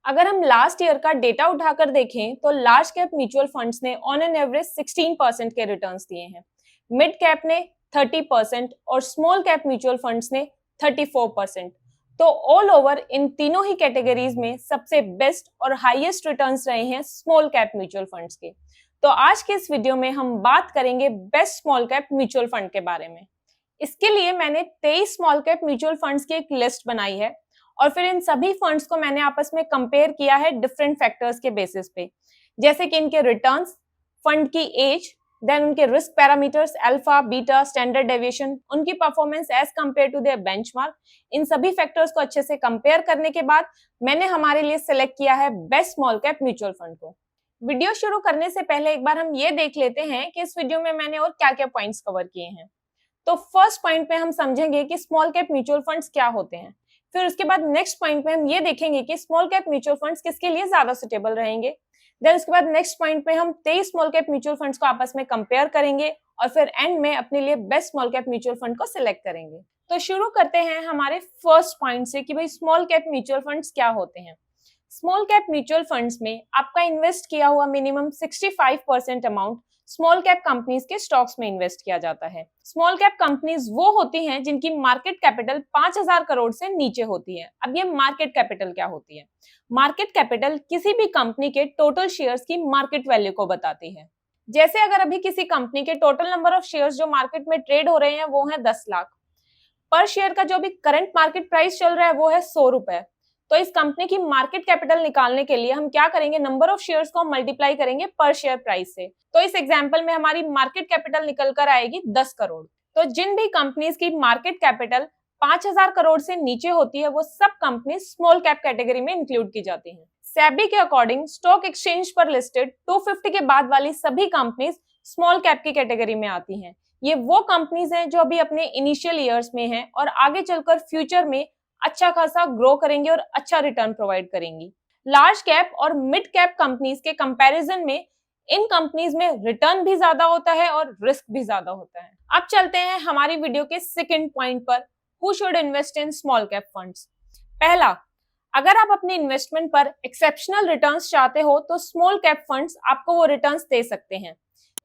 अगर हम last year का डेटा उठाकर देखें तो लार्ज कैप म्यूचुअल फंड्स ने ऑन एन एवरेज 16% के रिटर्न्स दिए हैं, मिड कैप ने 30% और स्मॉल कैप म्यूचुअल फंड्स ने 34%। तो ऑल ओवर इन तीनों ही कैटेगरीज में सबसे बेस्ट और हाईएस्ट रिटर्न्स रहे हैं स्मॉल कैप म्यूचुअल फंड्स के। तो आज के इस वीडियो में हम बात करेंगे best small cap mutual fund के बारे में। इसके लिए मैंने 23 स्मॉल कैप म्यूचुअल फंड्स की एक लिस्ट बनाई है और फिर इन सभी फंड्स को मैंने आपस में कंपेयर किया है डिफरेंट फैक्टर्स के बेसिस पे, जैसे कि इनके रिटर्न्स, फंड की एज, देन उनके risk parameters alpha, beta, standard deviation, उनकी performance as compare to their benchmark. इन सभी फैक्टर्स को अच्छे से कंपेयर करने के बाद मैंने हमारे लिए सिलेक्ट किया है best small cap mutual fund को। वीडियो शुरू करने से पहले एक बार हम ये देख लेते हैं कि इस वीडियो में मैंने और क्या क्या पॉइंट्स कवर किए हैं। तो फर्स्ट पॉइंट पे हम समझेंगे कि स्मॉल कैप म्यूचुअल फंड्स क्या होते हैं। फिर उसके बाद नेक्स्ट पॉइंट पे हम ये देखेंगे कि स्मॉल कैप म्यूचुअल फंड्स किसके लिए ज्यादा सुटेबल रहेंगे। देन उसके बाद नेक्स्ट पॉइंट पे हम 23 स्मॉल कैप म्यूचुअल फंड्स को आपस में कंपेयर करेंगे और फिर एंड में अपने लिए best small cap mutual fund को सिलेक्ट करेंगे। तो शुरू करते हैं हमारे फर्स्ट पॉइंट से कि भाई स्मॉल कैप म्यूचुअल फंड्स क्या होते हैं। स्मॉल कैप म्यूचुअल फंड्स में आपका इन्वेस्ट किया हुआ minimum 65% amount small cap companies के स्टॉक्स में इन्वेस्ट किया जाता है। स्मॉल कैप कंपनीज वो होती हैं जिनकी मार्केट कैपिटल 5,000 करोड़ से नीचे होती है। अब ये मार्केट कैपिटल क्या होती है? मार्केट कैपिटल किसी भी कंपनी के टोटल शेयर्स की मार्केट वैल्यू को बताती है। जैसे अगर अभी किसी कंपनी के टोटल नंबर ऑफ शेयर्स जो मार्केट में ट्रेड हो रहे हैं वो है 10 लाख, पर शेयर का जो भी करंट मार्केट प्राइस चल रहा है वो है 100 रुपए। तो इस कंपनी की मार्केट कैपिटल निकालने के लिए हम क्या करेंगे, नंबर ऑफ शेयर्स को मल्टीप्लाई करेंगे पर शेयर प्राइस से। तो इस एग्जांपल में हमारी मार्केट कैपिटल निकल कर आएगी 10 करोड़। तो जिन भी कंपनीज की मार्केट कैपिटल 5,000 करोड़ से नीचे होती है वो सब कंपनी स्मॉल कैप कैटेगरी में इंक्लूड की जाती हैं। सेबी के अकॉर्डिंग स्टॉक एक्सचेंज पर लिस्टेड 250 के बाद वाली सभी कंपनीज स्मॉल कैप की कैटेगरी में आती हैं। ये वो कंपनीज हैं जो अभी अपने इनिशियल ईयर्स में हैं और आगे चलकर फ्यूचर में अच्छा खासा ग्रो करेंगे और अच्छा रिटर्न प्रोवाइड करेंगी। लार्ज कैप और मिड कैप कंपनीज के कंपैरिजन में इन कंपनीज में रिटर्न भी ज्यादा होता है और रिस्क भी ज्यादा होता है। अब चलते हैं हमारी वीडियो के सेकंड पॉइंट पर, who should invest in small cap funds. पहला, अगर आप अपने इन्वेस्टमेंट पर एक्सेप्शनल रिटर्न्स चाहते हो तो स्मॉल कैप फंड्स आपको वो रिटर्न्स दे सकते हैं।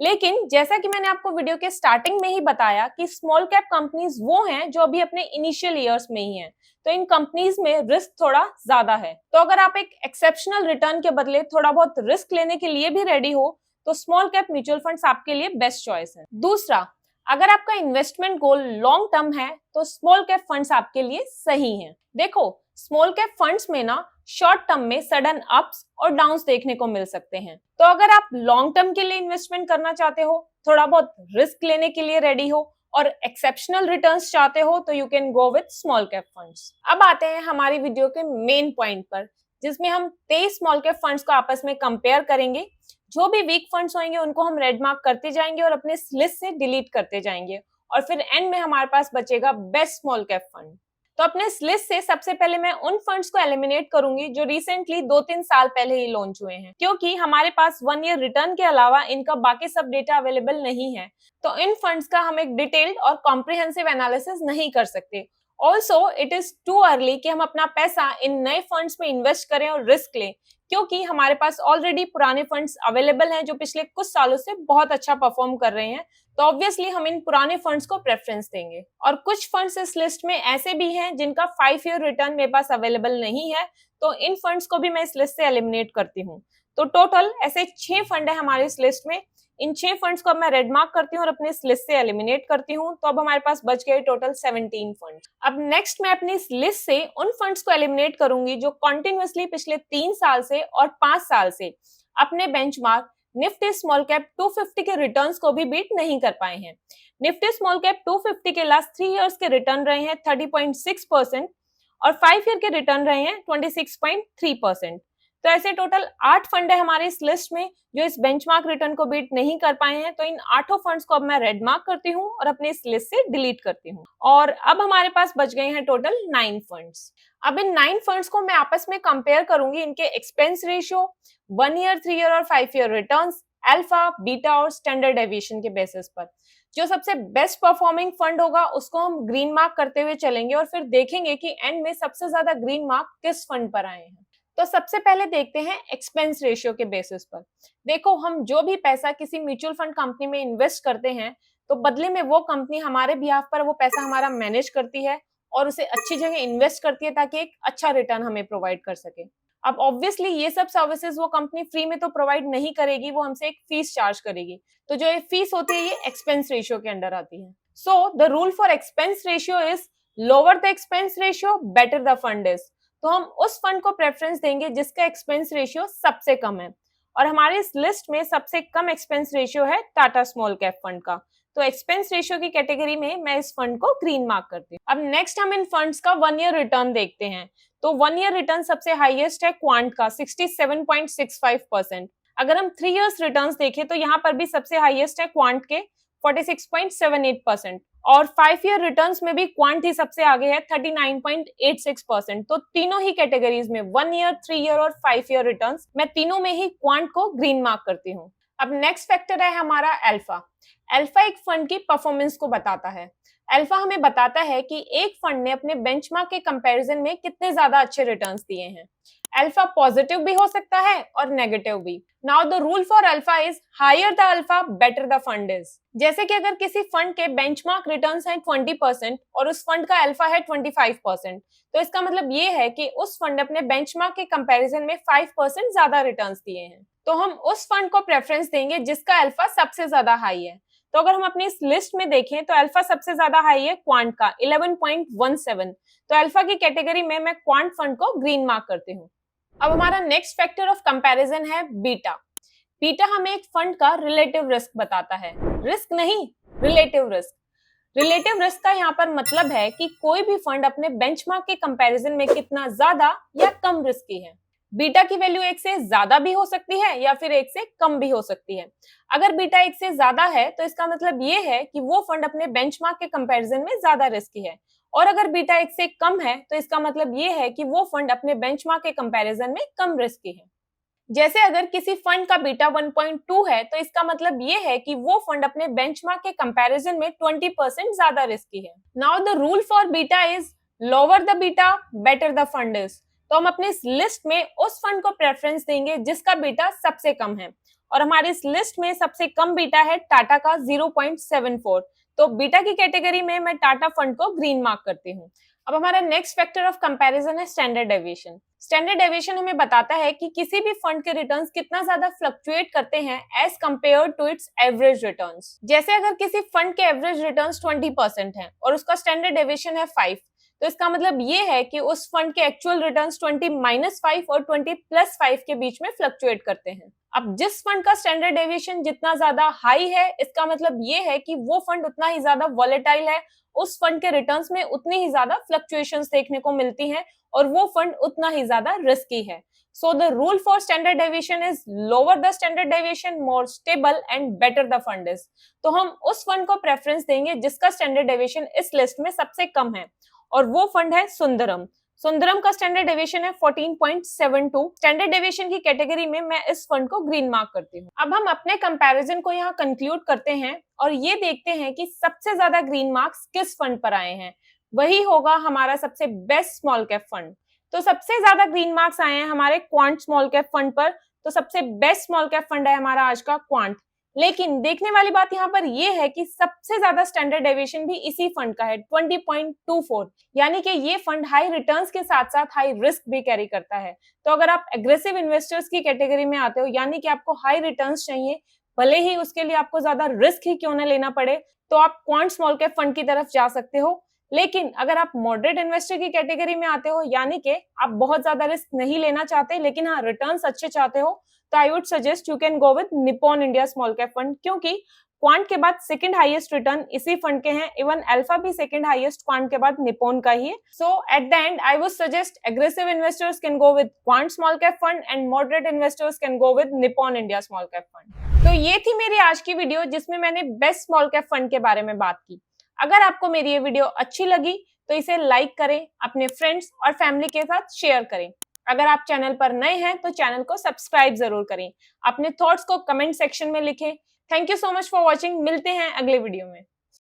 लेकिन जैसा कि मैंने आपको वीडियो के स्टार्टिंग में ही बताया कि स्मॉल कैप कंपनीज वो हैं जो अभी अपने इनिशियल ईयर्स में ही हैं, तो इन कंपनीज में रिस्क थोड़ा ज्यादा है। तो अगर आप एक एक्सेप्शनल रिटर्न के बदले थोड़ा बहुत रिस्क लेने के लिए भी रेडी हो तो स्मॉल कैप म्यूचुअल फंड्स आपके लिए बेस्ट चॉइस है। दूसरा, अगर आपका इन्वेस्टमेंट गोल लॉन्ग टर्म है तो स्मॉल कैप फंड्स आपके लिए सही हैं। देखो, स्मॉल कैप फंड्स में ना शॉर्ट टर्म में सडन अप्स और डाउन्स देखने को मिल सकते हैं। तो अगर आप लॉन्ग टर्म के लिए इन्वेस्टमेंट करना चाहते हो, थोड़ा बहुत रिस्क लेने के लिए रेडी हो और एक्सेप्शनल रिटर्न्स चाहते हो तो you can go with small cap funds. अब आते हैं हमारी वीडियो के मेन पॉइंट पर, जिसमें हम 23 स्मॉल कैप फंड्स को आपस में कंपेयर करेंगे। जो भी वीक फंड्स होंगे उनको हम रेड मार्क करते जाएंगे और अपने लिस्ट से डिलीट करते जाएंगे और फिर एंड में हमारे पास बचेगा बेस्ट स्मॉल कैप फंड। तो अपने इस लिस्ट से सबसे पहले मैं उन फंड्स को एलिमिनेट करूंगी जो रिसेंटली 2-3 साल पहले ही लॉन्च हुए हैं, क्योंकि हमारे पास 1 ईयर रिटर्न के अलावा इनका बाकी सब डेटा अवेलेबल नहीं है। तो इन फंड्स का हम एक डिटेल्ड और कॉम्प्रिहेंसिव एनालिसिस नहीं कर सकते। Also it is too early कि हम अपना पैसा इन नए फंड्स में इन्वेस्ट करें और रिस्क लें, क्योंकि हमारे पास ऑलरेडी पुराने फंड्स अवेलेबल हैं जो पिछले कुछ सालों से बहुत अच्छा परफॉर्म कर रहे हैं। तो ऑब्वियसली हम इन पुराने फंड्स को प्रेफरेंस देंगे। और कुछ फंड्स इस लिस्ट में ऐसे भी हैं जिनका 5 ईयर रिटर्न मेरे पास अवेलेबल नहीं है, तो इन फंड्स को भी मैं इस लिस्ट से एलिमिनेट करती हूँ। तो टोटल ऐसे 6 फंड है हमारे इस लिस्ट में। इन 6 फंड्स को अब मैं रेड मार्क करती हूँ और अपने इस लिस्ट से एलिमिनेट करती हूँ। तो अब हमारे पास बच गए टोटल 17 फंड्स। अब नेक्स्ट मैं अपनी इस लिस्ट से उन फंड्स को एलिमिनेट करूंगी जो कंटिन्यूअसली पिछले 3 साल से और 5 साल से अपने बेंचमार्क निफ्टी स्मॉल कैप 250 के रिटर्न्स को भी बीट नहीं कर पाए हैं। निफ्टी स्मॉल कैप 250 के लास्ट 3 इयर्स के रिटर्न रहे हैं 30.6% और 5 ईयर के रिटर्न रहे हैं 26.3%। तो ऐसे टोटल 8 फंड है हमारे इस लिस्ट में जो इस बेंचमार्क रिटर्न को बीट नहीं कर पाए हैं। तो इन 8 फंड्स को अब मैं रेड मार्क करती हूँ और अपने इस लिस्ट से डिलीट करती हूँ। और अब हमारे पास बच गए हैं टोटल 9 फंड्स। अब इन 9 फंड्स को मैं आपस में कंपेयर करूंगी इनके एक्सपेंस रेशियो, 1 ईयर, 3 ईयर और 5 ईयर रिटर्न्स, अल्फा, बीटा और स्टैंडर्ड डेविएशन के बेसिस पर। जो सबसे बेस्ट परफॉर्मिंग फंड होगा उसको हम ग्रीन मार्क करते हुए चलेंगे और फिर देखेंगे कि एंड में सबसे ज्यादा ग्रीन मार्क किस फंड पर आए हैं। तो सबसे पहले देखते हैं एक्सपेंस रेशियो के बेसिस पर। देखो, हम जो भी पैसा किसी म्यूचुअल फंड कंपनी में इन्वेस्ट करते हैं, तो बदले में वो कंपनी हमारे बिहाफ पर वो पैसा हमारा मैनेज करती है और उसे अच्छी जगह इन्वेस्ट करती है ताकि एक अच्छा रिटर्न हमें प्रोवाइड कर सके। अब ऑब्वियसली ये सब सर्विसेज वो कंपनी फ्री में तो प्रोवाइड नहीं करेगी, वो हमसे एक फीस चार्ज करेगी। तो जो ये फीस होती है ये एक्सपेंस रेशियो के अंडर आती है। So the rule for expense ratio is lower the expense ratio better the fund is. तो हम उस फंड को प्रेफरेंस देंगे जिसका एक्सपेंस रेशियो सबसे कम है, और हमारे इस लिस्ट में सबसे कम एक्सपेंस रेशियो है टाटा स्मॉल कैप फंड का। तो एक्सपेंस रेशियो की कैटेगरी में मैं इस फंड को ग्रीन मार्क करती हूँ। अब नेक्स्ट हम इन फंड्स का 1 ईयर रिटर्न देखते हैं। तो 1 ईयर रिटर्न सबसे हाईएस्ट है क्वांट का 67.65%। अगर हम 3 इयर्स रिटर्न्स देखें तो यहाँ पर भी सबसे हाईएस्ट है क्वांट के 46.78%, और 5 ईयर रिटर्न्स में भी क्वांट ही सबसे आगे है 39.86%। तो तीनों ही कैटेगरीज में 1 ईयर, 3 ईयर और 5 ईयर रिटर्न्स, मैं तीनों में ही क्वांट को ग्रीन मार्क करती हूँ। अब नेक्स्ट फैक्टर है हमारा अल्फा। अल्फा एक फंड की परफॉर्मेंस को बताता है। अल्फा हमें बताता है कि एक फंड ने अपने बेंचमार्क के कंपैरिजन में कितने ज्यादा अच्छे रिटर्न्स दिए हैं। अल्फा पॉजिटिव भी हो सकता है और नेगेटिव भी। Now the rule for alpha is higher the alpha better the fund is. जैसे कि अगर किसी फंड के बेंचमार्क रिटर्न्स हैं 20% और उस फंड का अल्फा है 25%, तो इसका मतलब ये है कि उस फंड अपने बेंचमार्क के कंपैरिजन में 5% ज्यादा रिटर्न्स दिए हैं। तो हम उस फंड को प्रेफरेंस देंगे जिसका अल्फा सबसे ज्यादा हाई है। तो अगर हम अपनी इस लिस्ट में देखें तो अल्फा सबसे ज्यादा हाई है क्वांट का 11.17। तो अल्फा की कैटेगरी में मैं क्वांट फंड को ग्रीन मार्क करती हूँ। अब हमारा नेक्स्ट फैक्टर ऑफ कंपैरिजन है बीटा। बीटा हमें एक फंड का रिलेटिव रिस्क बताता है, रिस्क नहीं, रिलेटिव रिस्क। रिलेटिव रिस्क का यहाँ पर मतलब है कि कोई भी फंड अपने बेंचमार्क के कंपैरिजन में कितना ज्यादा या कम रिस्की है। बीटा की वैल्यू 1 से ज्यादा भी हो सकती है या फिर 1 से कम भी हो सकती है। अगर बीटा 1 से ज्यादा है तो इसका मतलब ये है कि वो फंड अपने बेंचमार्क के कंपैरिजन में ज्यादा रिस्की है, और अगर बीटा 1 से कम है तो इसका मतलब ये है कि वो फंड अपने बेंचमार्क के कंपैरिजन में कम रिस्की है। जैसे अगर किसी फंड का बीटा 1.2 है तो इसका मतलब ये है कि वो फंड अपने बेंचमार्क के कंपैरिजन में 20% ज्यादा रिस्की है। Now the rule for beta is lower the beta better the fund is. तो हम अपनी इस लिस्ट में उस फंड को प्रेफरेंस देंगे जिसका बीटा सबसे कम है, और हमारी इस लिस्ट में सबसे कम बीटा है टाटा का 0.74। तो बीटा की कैटेगरी में मैं टाटा फंड को ग्रीन मार्क करती हूँ। अब हमारा नेक्स्ट फैक्टर ऑफ कंपैरिजन है स्टैंडर्ड डेविएशन। स्टैंडर्ड डेविएशन हमें बताता है कि किसी भी फंड के रिटर्न्स कितना ज्यादा फ्लक्चुएट करते हैं as compare to its average returns. जैसे अगर किसी फंड के एवरेज रिटर्न्स 20% हैं और उसका स्टैंडर्ड डेविएशन है 5, तो इसका मतलब ये है कि उस फंड के एक्चुअल रिटर्न्स 20-5 और 20+5 के बीच में फ्लक्चुएट करते हैं। अब जिस फंड का स्टैंडर्ड डेविएशन जितना ज्यादा हाई है, इसका मतलब ये है कि वो फंड उतना ही ज्यादा वॉलेटाइल है, उस फंड के रिटर्न्स में उतनी ही ज्यादा फ्लक्चुएशंस देखने को मिलती हैं, और वो फंड उतना ही ज्यादा रिस्की है। So the rule for standard deviation is lower the standard deviation, more stable and better the fund is। तो हम उस फंड को प्रेफरेंस देंगे जिसका स्टैंडर्ड डेविएशन इस लिस्ट में सबसे कम है, और वो फंड है सुंदरम। सुंदरम का स्टैंडर्ड डेविएशन है 14.72। स्टैंडर्ड डेविएशन की कैटेगरी में मैं इस फंड को ग्रीन मार्क करती हूँ। अब हम अपने कंपैरिजन को यहाँ कंक्लूड करते हैं और ये देखते हैं कि सबसे ज्यादा ग्रीन मार्क्स किस फंड पर आए हैं। वही होगा हमारा सबसे बेस्ट स्मॉल कैप फंड। तो सबसे ज्यादा ग्रीन मार्क्स आए हैं हमारे क्वांट स्मॉल कैप फंड पर। तो सबसे बेस्ट स्मॉल कैप फंड है हमारा आज का क्वांट। लेकिन देखने वाली बात यहाँ पर ये है कि सबसे ज्यादा स्टैंडर्ड डेविएशन भी इसी फंड का है 20.24, यानी कि ये फंड हाई रिटर्न्स के साथ साथ हाई रिस्क भी कैरी करता है। तो अगर आप एग्रेसिव इन्वेस्टर्स की कैटेगरी में आते हो, यानी कि आपको हाई रिटर्न्स चाहिए, भले ही उसके लिए आपको ज्यादा रिस्क ही क्यों न लेना पड़े, तो आप क्वांट स्मॉल कैप फंड की तरफ जा सकते हो। लेकिन अगर आप मॉडरेट इन्वेस्टर की कैटेगरी में आते हो, यानी कि आप बहुत ज्यादा रिस्क नहीं लेना चाहते लेकिन हाँ रिटर्न्स अच्छे चाहते हो, तो I would suggest you can go with Nippon India small cap fund, क्योंकि क्वांट के बाद सेकंड हाईएस्ट रिटर्न इसी फंड के हैं। इवन अल्फा भी सेकंड हाईएस्ट क्वांट के बाद निप्पॉन का ही है। So at the end I would suggest aggressive investors can go with Quant small cap fund and moderate investors can go with Nippon India small cap fund. तो ये थी मेरी आज की वीडियो जिसमें मैंने बेस्ट स्मॉल कैप फंड के बारे में बात की। अगर आपको मेरी ये वीडियो अच्छी लगी तो इसे लाइक करें, अपने फ्रेंड्स और फैमिली के साथ शेयर करें। अगर आप चैनल पर नए हैं तो चैनल को सब्सक्राइब जरूर करें। अपने थॉट्स को कमेंट सेक्शन में लिखें। Thank you so much for watching. मिलते हैं अगले वीडियो में।